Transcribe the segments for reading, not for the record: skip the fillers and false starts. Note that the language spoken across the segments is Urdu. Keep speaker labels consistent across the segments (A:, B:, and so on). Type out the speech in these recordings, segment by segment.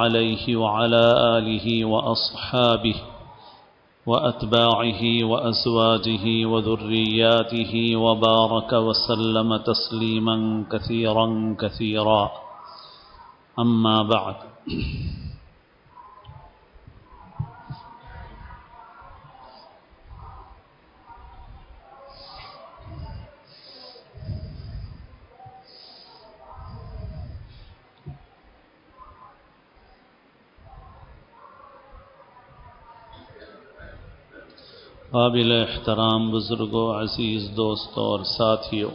A: عليه وعلى آله وأصحابه وأتباعه وأزواجه وذرياته وبارك وسلم تسليما كثيرا كثيرا أما بعد قابل احترام بزرگوں، عزیز دوستوں اور ساتھیوں،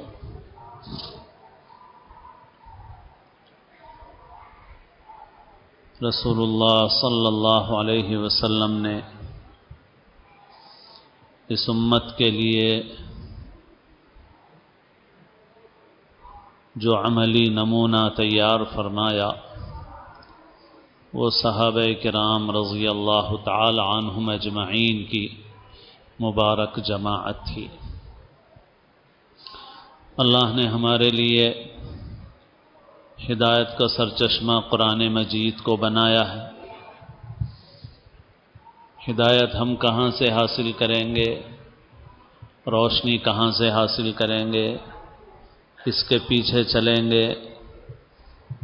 A: رسول اللہ صلی اللہ علیہ وسلم نے اس امت کے لیے جو عملی نمونہ تیار فرمایا وہ صحابہ کرام رضی اللہ تعالی عنہم اجمعین کی مبارک جماعت تھی۔ اللہ نے ہمارے لیے ہدایت کا سرچشمہ قرآن مجید کو بنایا ہے۔ ہدایت ہم کہاں سے حاصل کریں گے، روشنی کہاں سے حاصل کریں گے، اس کے پیچھے چلیں گے؟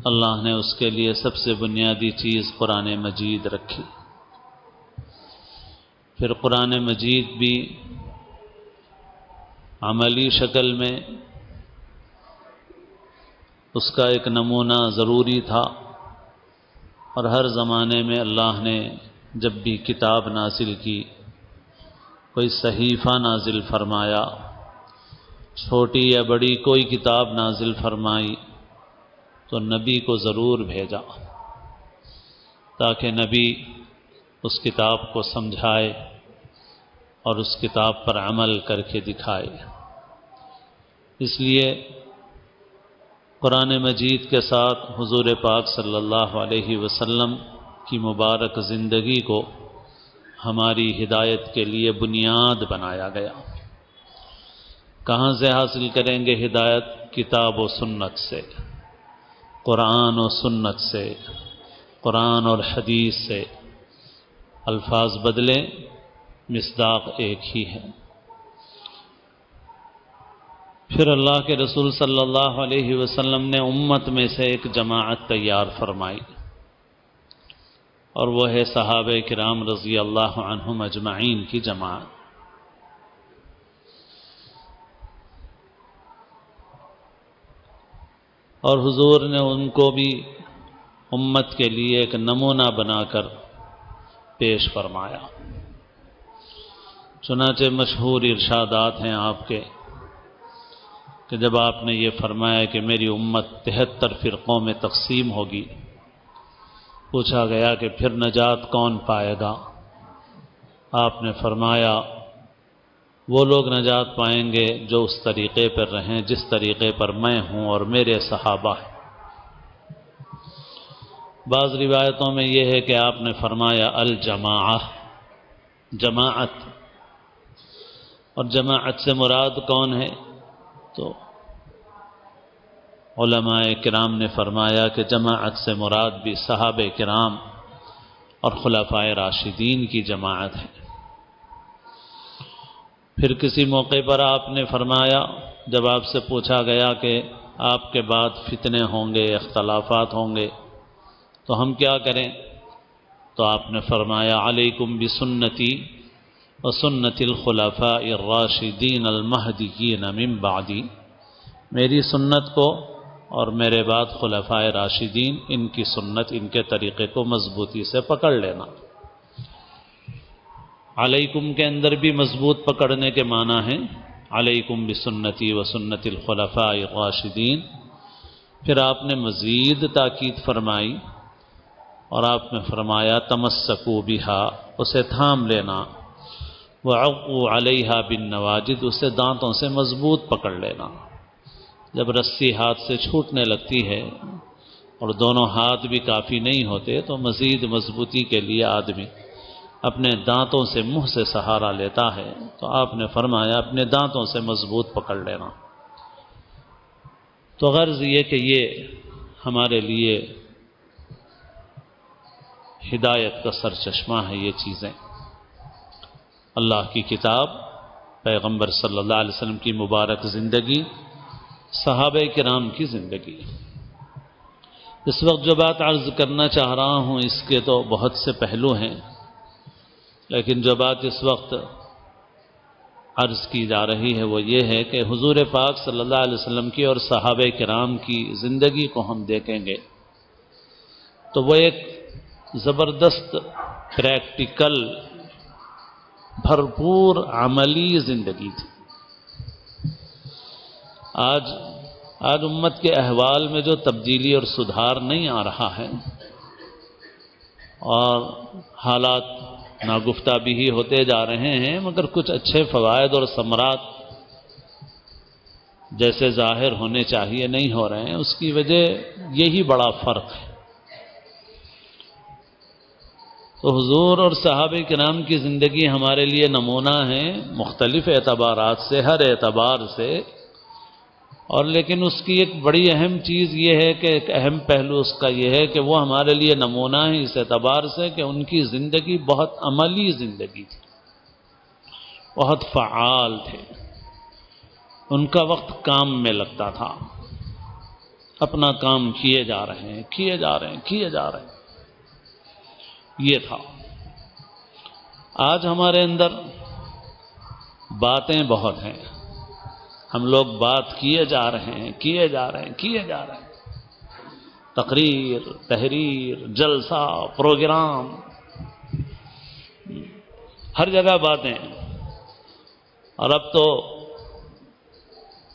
A: اللہ نے اس کے لیے سب سے بنیادی چیز قرآن مجید رکھی۔ پھر قرآن مجید بھی عملی شکل میں اس کا ایک نمونہ ضروری تھا، اور ہر زمانے میں اللہ نے جب بھی کتاب نازل کی، کوئی صحیفہ نازل فرمایا، چھوٹی یا بڑی کوئی کتاب نازل فرمائی تو نبی کو ضرور بھیجا تاکہ نبی اس کتاب کو سمجھائے اور اس کتاب پر عمل کر کے دکھائے۔ اس لیے قرآن مجید کے ساتھ حضور پاک صلی اللہ علیہ وسلم کی مبارک زندگی کو ہماری ہدایت کے لیے بنیاد بنایا گیا۔ کہاں سے حاصل کریں گے ہدایت؟ کتاب و سنت سے، قرآن و سنت سے، قرآن اور حدیث سے۔ الفاظ بدلیں، مصداق ایک ہی ہے۔ پھر اللہ کے رسول صلی اللہ علیہ وسلم نے امت میں سے ایک جماعت تیار فرمائی، اور وہ ہے صحابہ کرام رضی اللہ عنہم اجمعین کی جماعت۔ اور حضور نے ان کو بھی امت کے لیے ایک نمونہ بنا کر پیش فرمایا۔ چنانچہ مشہور ارشادات ہیں آپ کے کہ جب آپ نے یہ فرمایا کہ میری امت 73 فرقوں میں تقسیم ہوگی، پوچھا گیا کہ پھر نجات کون پائے گا؟ آپ نے فرمایا وہ لوگ نجات پائیں گے جو اس طریقے پر رہیں جس طریقے پر میں ہوں اور میرے صحابہ ہیں۔ بعض روایتوں میں یہ ہے کہ آپ نے فرمایا الجماعہ، جماعت، اور جماعت سے مراد کون ہے؟ تو علماء کرام نے فرمایا کہ جماعت سے مراد بھی صحابہ کرام اور خلفائے راشدین کی جماعت ہے۔ پھر کسی موقع پر آپ نے فرمایا، جب آپ سے پوچھا گیا کہ آپ کے بعد فتنے ہوں گے، اختلافات ہوں گے، تو ہم کیا کریں؟ تو آپ نے فرمایا علیکم بسنتی وسنت الخلفاء الراشدین المہدیین من بعدی، میری سنت کو اور میرے بعد خلفائے راشدین، ان کی سنت، ان کے طریقے کو مضبوطی سے پکڑ لینا۔ علیکم کے اندر بھی مضبوط پکڑنے کے معنی ہیں، علیکم بسنتی وسنت الخلفاء الراشدین۔ پھر آپ نے مزید تاکید فرمائی اور آپ نے فرمایا تمسکوا بہا، اسے تھام لینا، وعضوا علیہا بالنواجذ، اسے دانتوں سے مضبوط پکڑ لینا۔ جب رسی ہاتھ سے چھوٹنے لگتی ہے اور دونوں ہاتھ بھی کافی نہیں ہوتے تو مزید مضبوطی کے لیے آدمی اپنے دانتوں سے منہ سے سہارا لیتا ہے، تو آپ نے فرمایا اپنے دانتوں سے مضبوط پکڑ لینا۔ تو غرض یہ کہ یہ ہمارے لیے ہدایت کا سرچشمہ ہے یہ چیزیں۔ اللہ کی کتاب، پیغمبر صلی اللہ علیہ وسلم کی مبارک زندگی، صحابہ کرام کی زندگی۔ اس وقت جو بات عرض کرنا چاہ رہا ہوں اس کے تو بہت سے پہلو ہیں، لیکن جو بات اس وقت عرض کی جا رہی ہے وہ یہ ہے کہ حضور پاک صلی اللہ علیہ وسلم کی اور صحابہ کرام کی زندگی کو ہم دیکھیں گے تو وہ ایک زبردست پریکٹیکل بھرپور عملی زندگی تھی۔ آج امت کے احوال میں جو تبدیلی اور سدھار نہیں آ رہا ہے اور حالات ناگفتہ بھی ہی ہوتے جا رہے ہیں، مگر کچھ اچھے فوائد اور ثمرات جیسے ظاہر ہونے چاہیے نہیں ہو رہے ہیں، اس کی وجہ یہی بڑا فرق ہے۔ تو حضور اور صحابہ کرام کی زندگی ہمارے لیے نمونہ ہے مختلف اعتبارات سے، ہر اعتبار سے، اور لیکن اس کی ایک بڑی اہم چیز یہ ہے کہ ایک اہم پہلو اس کا یہ ہے کہ وہ ہمارے لیے نمونہ ہے اس اعتبار سے کہ ان کی زندگی بہت عملی زندگی تھی، بہت فعال تھے، ان کا وقت کام میں لگتا تھا، اپنا کام کیے جا رہے ہیں، کیے جا رہے ہیں، کیے جا رہے ہیں، یہ تھا۔ آج ہمارے اندر باتیں بہت ہیں، ہم لوگ بات کیے جا رہے ہیں، کیے جا رہے ہیں، کیے جا رہے ہیں، تقریر، تحریر، جلسہ، پروگرام، ہر جگہ باتیں۔ اور اب تو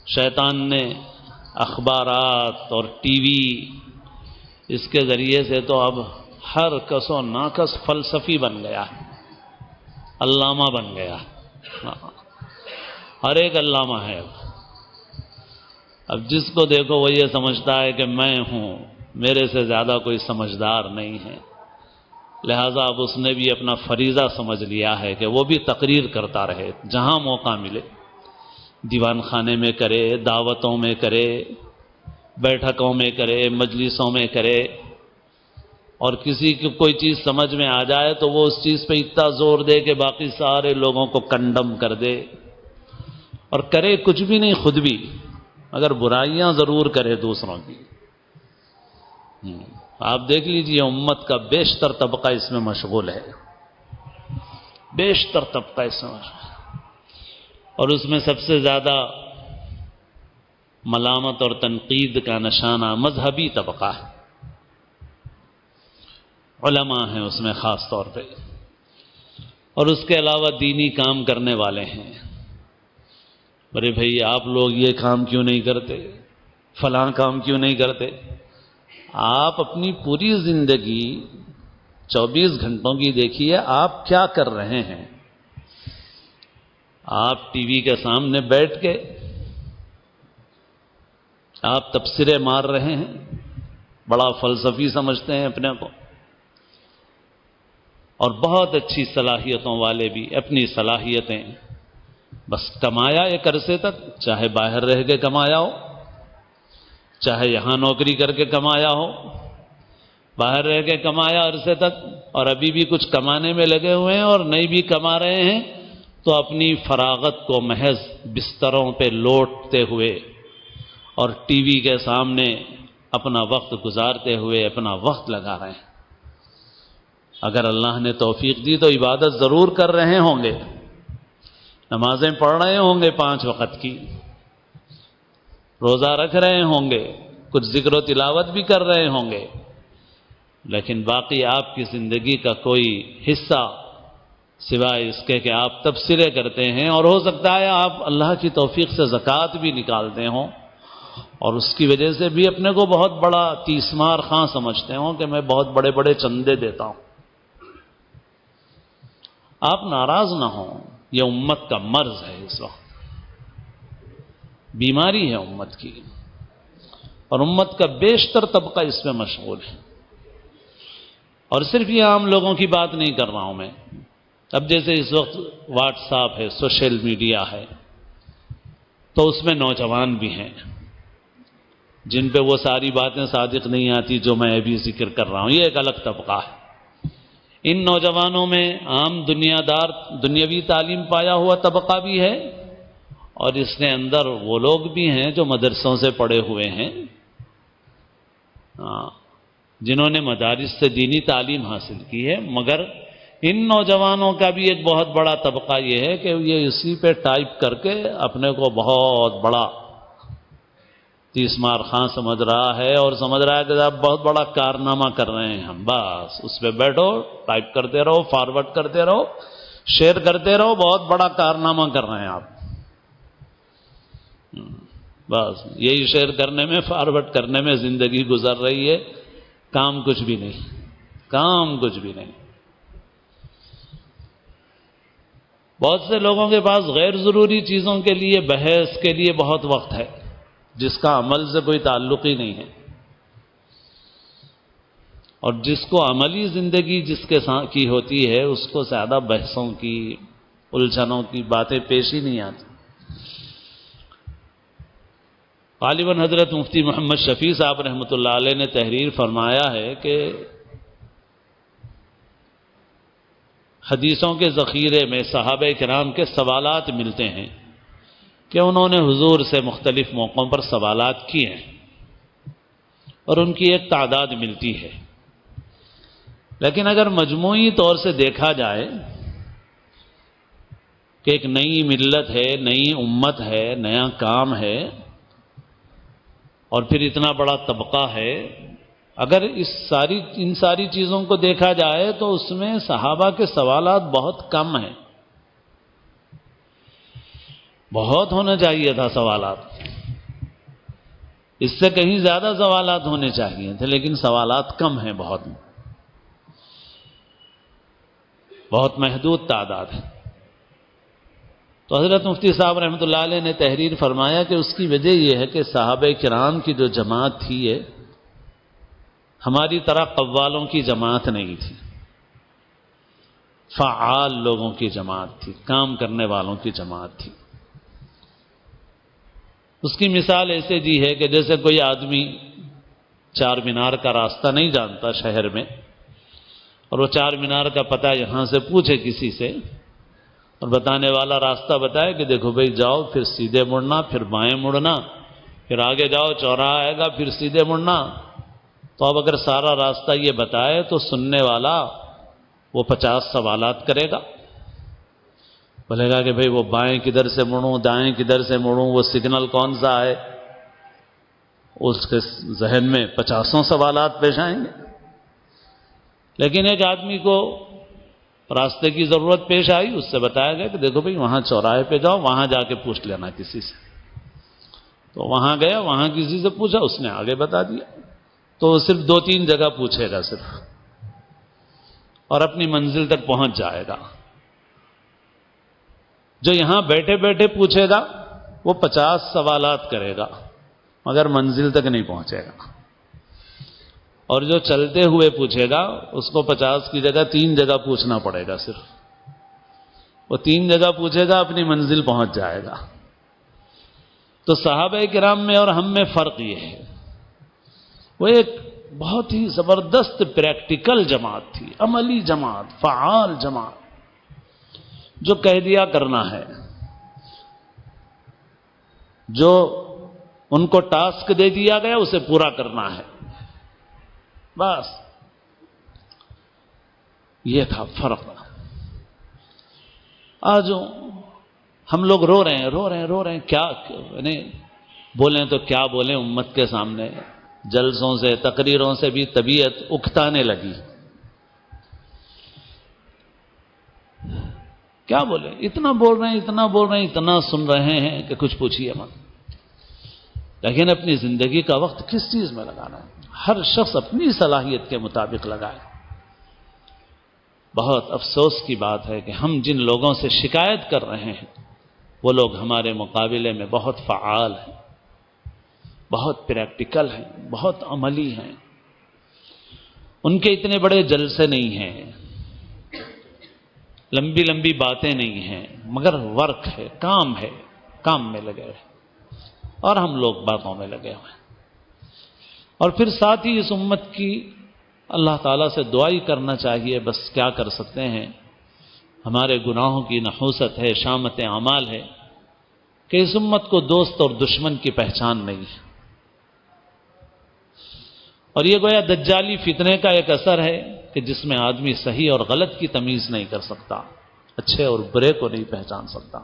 A: شیطان نے اخبارات اور ٹی وی اس کے ذریعے سے تو اب ہر کس و ناکس فلسفی بن گیا ہے، علامہ بن گیا، ہر ایک علامہ ہے۔ اب جس کو دیکھو وہ یہ سمجھتا ہے کہ میں ہوں، میرے سے زیادہ کوئی سمجھدار نہیں ہے، لہذا اب اس نے بھی اپنا فریضہ سمجھ لیا ہے کہ وہ بھی تقریر کرتا رہے، جہاں موقع ملے، دیوان خانے میں کرے، دعوتوں میں کرے، بیٹھکوں میں کرے، مجلسوں میں کرے، اور کسی کو کوئی چیز سمجھ میں آ جائے تو وہ اس چیز پہ اتنا زور دے کہ باقی سارے لوگوں کو کنڈم کر دے، اور کرے کچھ بھی نہیں خود بھی، مگر برائیاں ضرور کرے دوسروں کی۔ آپ دیکھ لیجئے امت کا بیشتر طبقہ اس میں مشغول ہے، بیشتر طبقہ اس میں مشغول ہے، اور اس میں سب سے زیادہ ملامت اور تنقید کا نشانہ مذہبی طبقہ ہے، علماء ہیں اس میں خاص طور پہ، اور اس کے علاوہ دینی کام کرنے والے ہیں۔ ارے بھائی آپ لوگ یہ کام کیوں نہیں کرتے، فلاں کام کیوں نہیں کرتے؟ آپ اپنی پوری زندگی 24 گھنٹوں کی دیکھیے، آپ کیا کر رہے ہیں؟ آپ ٹی وی کے سامنے بیٹھ کے آپ تبصرے مار رہے ہیں، بڑا فلسفی سمجھتے ہیں اپنے کو، اور بہت اچھی صلاحیتوں والے بھی اپنی صلاحیتیں بس کمایا ایک عرصے تک، چاہے باہر رہ کے کمایا ہو، چاہے یہاں نوکری کر کے کمایا ہو، باہر رہ کے کمایا عرصے تک، اور ابھی بھی کچھ کمانے میں لگے ہوئے ہیں اور نہیں بھی کما رہے ہیں، تو اپنی فراغت کو محض بستروں پہ لوٹتے ہوئے اور ٹی وی کے سامنے اپنا وقت گزارتے ہوئے اپنا وقت لگا رہے ہیں۔ اگر اللہ نے توفیق دی تو عبادت ضرور کر رہے ہوں گے، نمازیں پڑھ رہے ہوں گے 5 وقت کی، روزہ رکھ رہے ہوں گے، کچھ ذکر و تلاوت بھی کر رہے ہوں گے، لیکن باقی آپ کی زندگی کا کوئی حصہ سوائے اس کے کہ آپ تبصرے کرتے ہیں، اور ہو سکتا ہے آپ اللہ کی توفیق سے زکوٰۃ بھی نکالتے ہوں اور اس کی وجہ سے بھی اپنے کو بہت بڑا تیسمار خاں سمجھتے ہوں کہ میں بہت بڑے بڑے چندے دیتا ہوں۔ آپ ناراض نہ ہوں، یہ امت کا مرض ہے، اس وقت بیماری ہے امت کی، اور امت کا بیشتر طبقہ اس میں مشغول ہے۔ اور صرف یہ عام لوگوں کی بات نہیں کر رہا ہوں میں، اب جیسے اس وقت واٹس ایپ ہے، سوشل میڈیا ہے، تو اس میں نوجوان بھی ہیں جن پہ وہ ساری باتیں صادق نہیں آتی جو میں ابھی ذکر کر رہا ہوں، یہ ایک الگ طبقہ ہے۔ ان نوجوانوں میں عام دنیاوی تعلیم پایا ہوا طبقہ بھی ہے، اور اس کے اندر وہ لوگ بھی ہیں جو مدرسوں سے پڑھے ہوئے ہیں، جنہوں نے مدارس سے دینی تعلیم حاصل کی ہے، مگر ان نوجوانوں کا بھی ایک بہت بڑا طبقہ یہ ہے کہ یہ اسی پہ ٹائپ کر کے اپنے کو بہت بڑا تیس مار خاں سمجھ رہا ہے، اور سمجھ رہا ہے کہ آپ بہت بڑا کارنامہ کر رہے ہیں ہم، بس اس پہ بیٹھو، ٹائپ کرتے رہو، فارورڈ کرتے رہو، شیئر کرتے رہو، بہت بڑا کارنامہ کر رہے ہیں آپ، بس یہی شیئر کرنے میں، فارورڈ کرنے میں زندگی گزر رہی ہے، کام کچھ بھی نہیں، کام کچھ بھی نہیں۔ بہت سے لوگوں کے پاس غیر ضروری چیزوں کے لیے، بحث کے لیے بہت وقت ہے، جس کا عمل سے کوئی تعلق ہی نہیں ہے، اور جس کو عملی زندگی جس کے ساتھ کی ہوتی ہے اس کو زیادہ بحثوں کی، الجھنوں کی باتیں پیش ہی نہیں آتی۔ غالباً حضرت مفتی محمد شفیع صاحب رحمۃ اللہ علیہ نے تحریر فرمایا ہے کہ حدیثوں کے ذخیرے میں صحابہ کرام کے سوالات ملتے ہیں کہ انہوں نے حضور سے مختلف موقعوں پر سوالات کیے ہیں، اور ان کی ایک تعداد ملتی ہے، لیکن اگر مجموعی طور سے دیکھا جائے کہ ایک نئی ملت ہے، نئی امت ہے، نیا کام ہے، اور پھر اتنا بڑا طبقہ ہے، اگر ان ساری چیزوں کو دیکھا جائے تو اس میں صحابہ کے سوالات بہت کم ہیں، بہت ہونا چاہیے تھا سوالات، اس سے کہیں زیادہ سوالات ہونے چاہیے تھے، لیکن سوالات کم ہیں، بہت محدود تعداد ہے۔ تو حضرت مفتی صاحب رحمۃ اللہ علیہ نے تحریر فرمایا کہ اس کی وجہ یہ ہے کہ صحابہ کرام کی جو جماعت تھی یہ ہماری طرح قوالوں کی جماعت نہیں تھی، فعال لوگوں کی جماعت تھی، کام کرنے والوں کی جماعت تھی۔ اس کی مثال ایسے دی ہے کہ جیسے کوئی آدمی چار مینار کا راستہ نہیں جانتا شہر میں، اور وہ چار مینار کا پتہ یہاں سے پوچھے کسی سے، اور بتانے والا راستہ بتائے کہ دیکھو بھائی جاؤ، پھر سیدھے مڑنا، پھر بائیں مڑنا، پھر آگے جاؤ، چوراہا آئے گا، پھر سیدھے مڑنا، تو اب اگر سارا راستہ یہ بتائے تو سننے والا وہ 50 سوالات کرے گا، بولے گا کہ بھائی وہ بائیں کدھر سے مڑوں، دائیں کدھر سے مڑوں، وہ سگنل کون سا ہے، اس کے ذہن میں 50 سوالات پیش آئیں گے۔ لیکن ایک آدمی کو راستے کی ضرورت پیش آئی، اس سے بتایا گیا کہ دیکھو بھائی وہاں چوراہے پہ جاؤ، وہاں جا کے پوچھ لینا کسی سے، تو وہاں گیا، وہاں کسی سے پوچھا، اس نے آگے بتا دیا، تو وہ صرف 2-3 جگہ پوچھے گا صرف، اور اپنی منزل تک پہنچ جائے گا۔ جو یہاں بیٹھے بیٹھے پوچھے گا وہ 50 سوالات کرے گا مگر منزل تک نہیں پہنچے گا، اور جو چلتے ہوئے پوچھے گا اس کو 50 کی جگہ 3 جگہ پوچھنا پڑے گا صرف، وہ 3 جگہ پوچھے گا، اپنی منزل پہنچ جائے گا۔ تو صحابہ کرام میں اور ہم میں فرق یہ ہے، وہ ایک بہت ہی زبردست پریکٹیکل جماعت تھی، عملی جماعت، فعال جماعت، جو کہہ دیا کرنا ہے، جو ان کو ٹاسک دے دیا گیا اسے پورا کرنا ہے، بس یہ تھا فرق۔ آج ہم لوگ رو رہے ہیں، کیا یعنی بولیں تو کیا بولیں، امت کے سامنے جلسوں سے، تقریروں سے بھی طبیعت اکتانے لگی، کیا بولیں، اتنا بول رہے ہیں، اتنا سن رہے ہیں کہ کچھ پوچھیے مت۔ لیکن اپنی زندگی کا وقت کس چیز میں لگانا ہے؟ ہر شخص اپنی صلاحیت کے مطابق لگائے۔ بہت افسوس کی بات ہے کہ ہم جن لوگوں سے شکایت کر رہے ہیں وہ لوگ ہمارے مقابلے میں بہت فعال ہیں، بہت پریکٹیکل ہیں، بہت عملی ہیں، ان کے اتنے بڑے جلسے نہیں ہیں، لمبی لمبی باتیں نہیں ہیں، مگر ورک ہے، کام میں لگے ہوئے، اور ہم لوگ باتوں میں لگے ہوئے ہیں۔ اور پھر ساتھ ہی اس امت کی اللہ تعالیٰ سے دعا ہی کرنا چاہیے، بس کیا کر سکتے ہیں، ہمارے گناہوں کی نحوست ہے، شامت اعمال ہے کہ اس امت کو دوست اور دشمن کی پہچان نہیں ہے، اور یہ گویا دجالی فتنے کا ایک اثر ہے کہ جس میں آدمی صحیح اور غلط کی تمیز نہیں کر سکتا، اچھے اور برے کو نہیں پہچان سکتا۔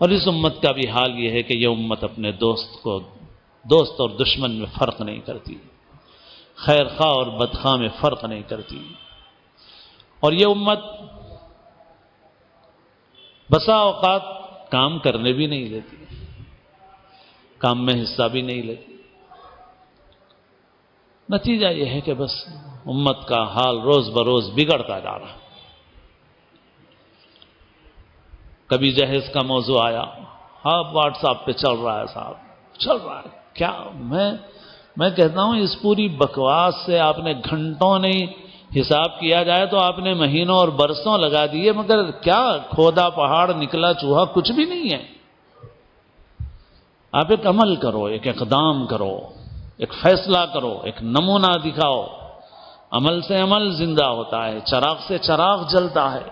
A: اور اس امت کا بھی حال یہ ہے کہ یہ امت اپنے دوست اور دشمن میں فرق نہیں کرتی، خیر خواہ اور بدخواہ میں فرق نہیں کرتی، اور یہ امت بسا اوقات کام کرنے بھی نہیں دیتی، کام میں حصہ بھی نہیں لیتی۔ نتیجہ یہ ہے کہ بس امت کا حال روز بروز بگڑتا جا رہا۔ کبھی جہیز کا موضوع آیا، ہاں واٹس ایپ پہ چل رہا ہے صاحب، چل رہا ہے کیا؟ میں کہتا ہوں اس پوری بکواس سے آپ نے گھنٹوں نہیں حساب کیا جائے تو آپ نے مہینوں اور برسوں لگا دیے، مگر کیا کھودا پہاڑ نکلا چوہا کچھ بھی نہیں ہے۔ آپ ایک عمل کرو، ایک اقدام کرو، ایک فیصلہ کرو، ایک نمونہ دکھاؤ۔ عمل سے عمل زندہ ہوتا ہے، چراغ سے چراغ جلتا ہے،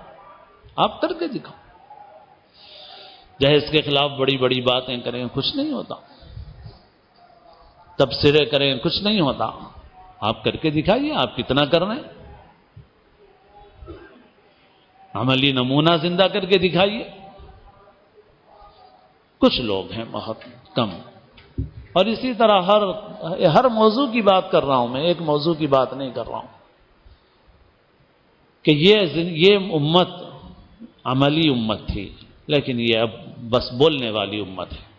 A: آپ کر کے دکھاؤ۔ جہیز کے خلاف بڑی بڑی باتیں کریں، کچھ نہیں ہوتا، تبصرے کریں، کچھ نہیں ہوتا، آپ کر کے دکھائیے آپ کتنا کر رہے ہیں، عملی نمونہ زندہ کر کے دکھائیے۔ کچھ لوگ ہیں بہت کم، اور اسی طرح ہر موضوع کی بات کر رہا ہوں، میں ایک موضوع کی بات نہیں کر رہا ہوں کہ یہ امت عملی امت تھی، لیکن یہ اب بس بولنے والی امت ہے،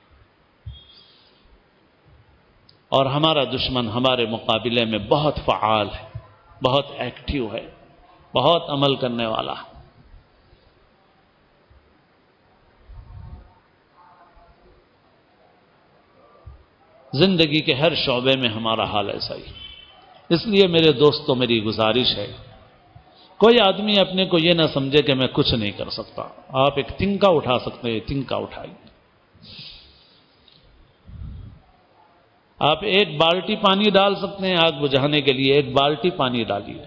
A: اور ہمارا دشمن ہمارے مقابلے میں بہت فعال ہے، بہت ایکٹیو ہے، بہت عمل کرنے والا ہے۔ زندگی کے ہر شعبے میں ہمارا حال ایسا ہی، اس لیے میرے دوستوں میری گزارش ہے، کوئی آدمی اپنے کو یہ نہ سمجھے کہ میں کچھ نہیں کر سکتا۔ آپ ایک تنکا اٹھا سکتے ہیں، تنکا اٹھائیے۔ آپ ایک بالٹی پانی ڈال سکتے ہیں آگ بجھانے کے لیے، ایک بالٹی پانی ڈالیے،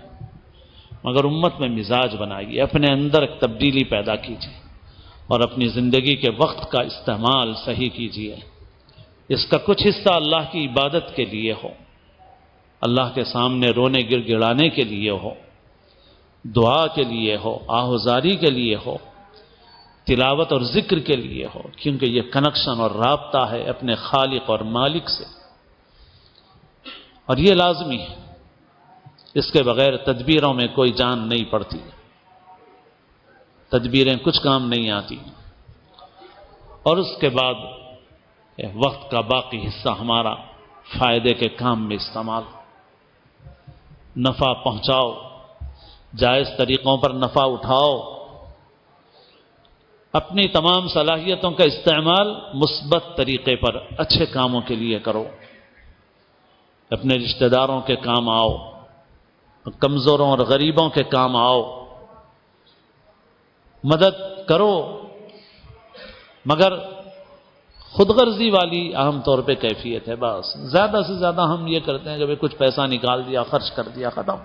A: مگر امت میں مزاج بنائیے، اپنے اندر ایک تبدیلی پیدا کیجیے، اور اپنی زندگی کے وقت کا استعمال صحیح کیجیے۔ اس کا کچھ حصہ اللہ کی عبادت کے لیے ہو، اللہ کے سامنے رونے گر گڑانے کے لیے ہو، دعا کے لیے ہو، آہوزاری کے لیے ہو، تلاوت اور ذکر کے لیے ہو، کیونکہ یہ کنیکشن اور رابطہ ہے اپنے خالق اور مالک سے، اور یہ لازمی ہے، اس کے بغیر تدبیروں میں کوئی جان نہیں پڑتی، تدبیریں کچھ کام نہیں آتی۔ اور اس کے بعد وقت کا باقی حصہ ہمارا فائدے کے کام میں استعمال، نفع پہنچاؤ، جائز طریقوں پر نفع اٹھاؤ، اپنی تمام صلاحیتوں کا استعمال مثبت طریقے پر اچھے کاموں کے لیے کرو، اپنے رشتہ داروں کے کام آؤ، کمزوروں اور غریبوں کے کام آؤ، مدد کرو، مگر خود غرضی والی عام طور پہ کیفیت ہے، بس زیادہ سے زیادہ ہم یہ کرتے ہیں کہ کچھ پیسہ نکال دیا، خرچ کر دیا، ختم۔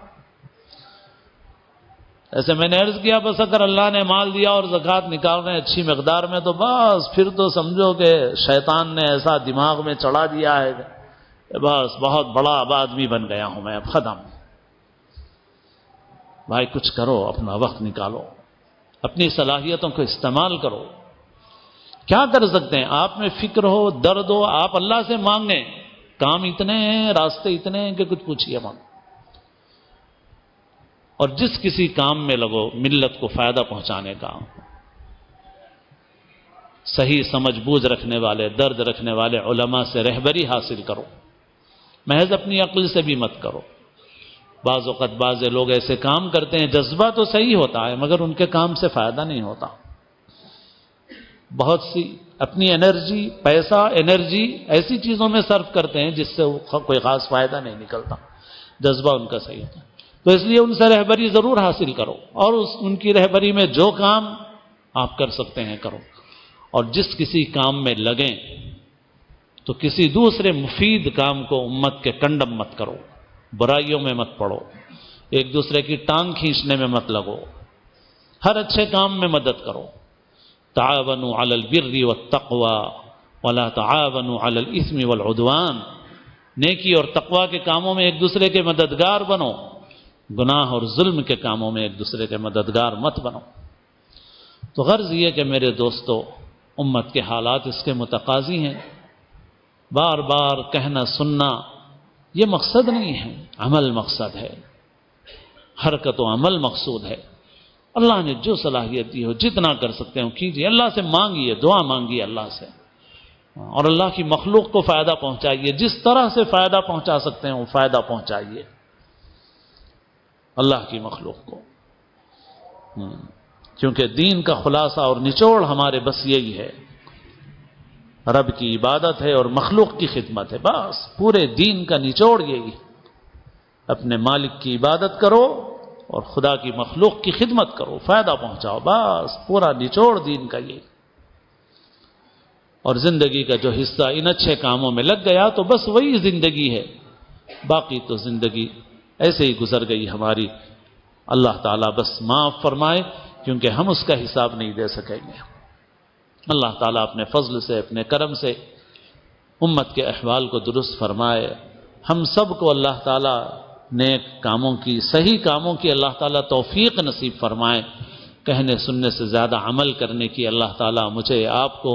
A: ایسے میں نے عرض کیا، بس اگر اللہ نے مال دیا اور زکوٰۃ نکال رہے ہیں اچھی مقدار میں، تو بس پھر تو سمجھو کہ شیطان نے ایسا دماغ میں چڑھا دیا ہے کہ بس بہت بڑا اب آدمی بن گیا ہوں میں، اب ختم۔ بھائی کچھ کرو، اپنا وقت نکالو، اپنی صلاحیتوں کو استعمال کرو۔ کیا کر سکتے ہیں؟ آپ میں فکر ہو، درد ہو، آپ اللہ سے مانگیں، کام اتنے ہیں، راستے اتنے ہیں کہ کچھ پوچھئے مت۔ اور جس کسی کام میں لگو ملت کو فائدہ پہنچانے کا، صحیح سمجھ بوجھ رکھنے والے، درد رکھنے والے علماء سے رہبری حاصل کرو، محض اپنی عقل سے بھی مت کرو۔ بعض اوقات بعض لوگ ایسے کام کرتے ہیں، جذبہ تو صحیح ہوتا ہے مگر ان کے کام سے فائدہ نہیں ہوتا، بہت سی اپنی انرجی، پیسہ، انرجی ایسی چیزوں میں صرف کرتے ہیں جس سے کوئی خاص فائدہ نہیں نکلتا، جذبہ ان کا صحیح ہوتا ہے۔ تو اس لیے ان سے رہبری ضرور حاصل کرو، اور ان کی رہبری میں جو کام آپ کر سکتے ہیں کرو، اور جس کسی کام میں لگیں تو کسی دوسرے مفید کام کو امت کے کنڈم مت کرو، برائیوں میں مت پڑو، ایک دوسرے کی ٹانگ کھینچنے میں مت لگو، ہر اچھے کام میں مدد کرو۔ تعاونوا علی البر والتقوی ولا تعاونوا علی الاثم والعدوان، نیکی اور تقوی کے کاموں میں ایک دوسرے کے مددگار بنو، گناہ اور ظلم کے کاموں میں ایک دوسرے کے مددگار مت بنو۔ تو غرض یہ کہ میرے دوستو، امت کے حالات اس کے متقاضی ہیں، بار بار کہنا سننا یہ مقصد نہیں ہے، عمل مقصد ہے، حرکت و عمل مقصود ہے۔ اللہ نے جو صلاحیت دی ہو، جتنا کر سکتے ہو کیجیے، اللہ سے مانگیے، دعا مانگیے اللہ سے، اور اللہ کی مخلوق کو فائدہ پہنچائیے، جس طرح سے فائدہ پہنچا سکتے ہیں وہ فائدہ پہنچائیے اللہ کی مخلوق کو، کیونکہ دین کا خلاصہ اور نچوڑ ہمارے بس یہی ہے، رب کی عبادت ہے اور مخلوق کی خدمت ہے، بس پورے دین کا نچوڑ یہی، اپنے مالک کی عبادت کرو اور خدا کی مخلوق کی خدمت کرو، فائدہ پہنچاؤ، بس پورا نچوڑ دین کا یہی۔ اور زندگی کا جو حصہ ان اچھے کاموں میں لگ گیا تو بس وہی زندگی ہے، باقی تو زندگی ایسے ہی گزر گئی ہماری، اللہ تعالیٰ بس معاف فرمائے، کیونکہ ہم اس کا حساب نہیں دے سکیں گے۔ اللہ تعالیٰ اپنے فضل سے، اپنے کرم سے امت کے احوال کو درست فرمائے، ہم سب کو اللہ تعالیٰ نیک کاموں کی، صحیح کاموں کی اللہ تعالیٰ توفیق نصیب فرمائے، کہنے سننے سے زیادہ عمل کرنے کی اللہ تعالیٰ مجھے آپ کو،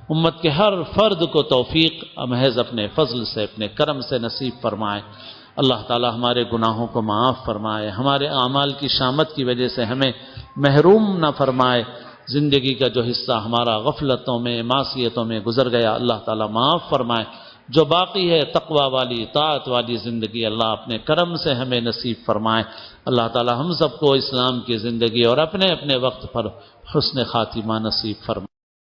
A: امت کے ہر فرد کو توفیق محض اپنے فضل سے، اپنے کرم سے نصیب فرمائے۔ اللہ تعالیٰ ہمارے گناہوں کو معاف فرمائے، ہمارے اعمال کی شامت کی وجہ سے ہمیں محروم نہ فرمائے، زندگی کا جو حصہ ہمارا غفلتوں میں، معصیتوں میں گزر گیا اللہ تعالیٰ معاف فرمائے، جو باقی ہے تقوی والی، طاعت والی زندگی اللہ اپنے کرم سے ہمیں نصیب فرمائے۔ اللہ تعالیٰ ہم سب کو اسلام کی زندگی اور اپنے اپنے وقت پر حسن خاتمہ نصیب فرمائے۔